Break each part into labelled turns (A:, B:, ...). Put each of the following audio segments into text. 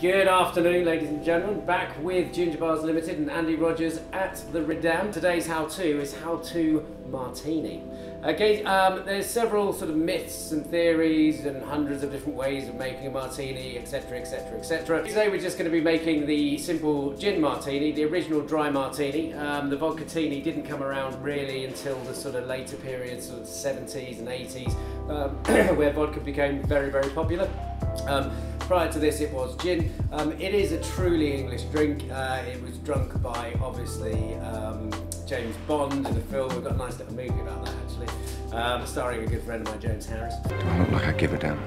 A: Good afternoon, ladies and gentlemen. Back with Ginger Bars Limited and Andy Rogers at the Redan. Today's how-to is how-to Martini. Okay, there's several sort of myths and theories and hundreds of different ways of making a martini, etc, etc, etc. Today we're just going to be making the simple gin martini, the original dry martini. The vodka-tini didn't come around really until the sort of later periods, sort of 70s and 80s, where vodka became very, very popular. Prior to this it was gin. It is a truly English drink. It was drunk by, obviously, James Bond in a film. We've got a nice little movie about that actually, starring a good friend of mine, James Harris.
B: Do I look like I give a damn?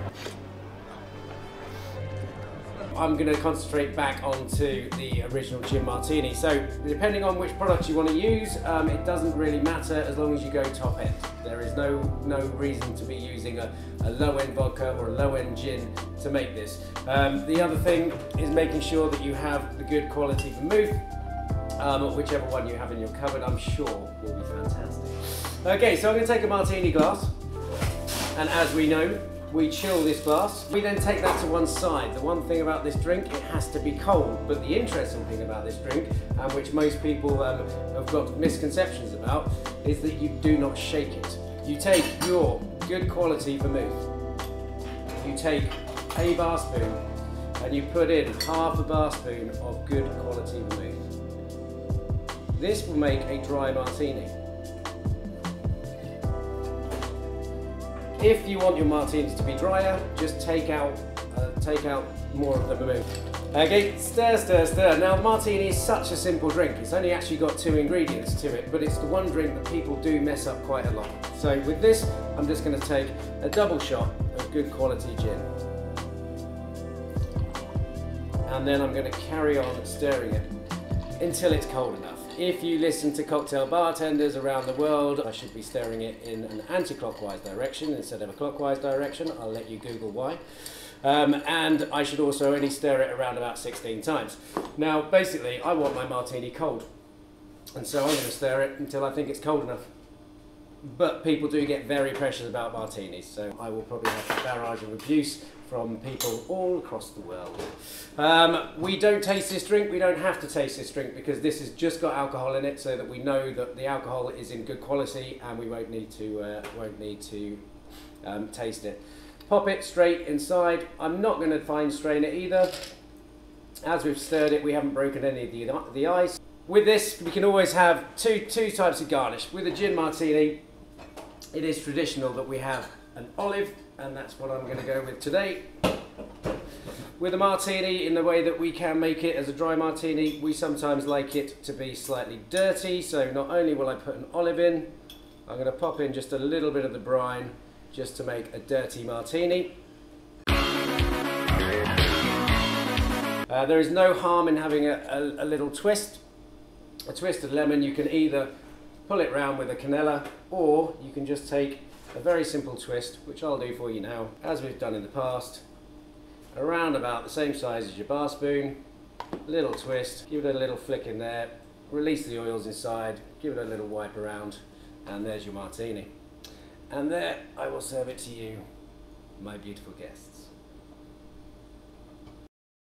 A: I'm going to concentrate back onto the original gin martini. So depending on which product you want to use, it doesn't really matter as long as you go top end. There is no reason to be using a low-end vodka or a low-end gin to make this. The other thing is making sure that you have the good quality vermouth. Whichever one you have in your cupboard, I'm sure will be fantastic. Okay, so I'm going to take a martini glass, and as we know, we chill this glass. We then take that to one side. The one thing about this drink, it has to be cold, but the interesting thing about this drink, and which most people have got misconceptions about, is that you do not shake it. You take your good quality vermouth, you take a bar spoon, and you put in half a bar spoon of good quality vermouth. This will make a dry martini. If you want your martinis to be drier, just take out more of the vermouth. Okay, stir, stir, stir. Now, the martini is such a simple drink. It's only actually got 2 ingredients to it, but it's the one drink that people do mess up quite a lot. So with this, I'm just going to take a double shot of good quality gin. And then I'm going to carry on stirring it until it's cold enough. If you listen to cocktail bartenders around the world, I should be stirring it in an anti-clockwise direction instead of a clockwise direction. I'll let you Google why. And I should also only stir it around about 16 times. Now, basically, I want my martini cold. And so I'm going to stir it until I think it's cold enough. But people do get very precious about martinis, so I will probably have a barrage of abuse from people all across the world. We don't taste this drink. We don't have to taste this drink because this has just got alcohol in it, so that we know that the alcohol is in good quality, and we won't need to taste it. Pop it straight inside. I'm not going to fine strain it either. As we've stirred it, we haven't broken any of the ice. With this, we can always have two types of garnish. With a gin martini, it is traditional that we have an olive, and that's what I'm going to go with today. With a martini, in the way that we can make it as a dry martini, we sometimes like it to be slightly dirty, so not only will I put an olive in, I'm going to pop in just a little bit of the brine just to make a dirty martini. There is no harm in having a little twist. A twisted lemon, you can either pull it round with a cannella, or you can just take a very simple twist, which I'll do for you now, as we've done in the past. Around about the same size as your bar spoon, little twist, give it a little flick in there, release the oils inside, give it a little wipe around, and there's your martini. And there, I will serve it to you, my beautiful guests.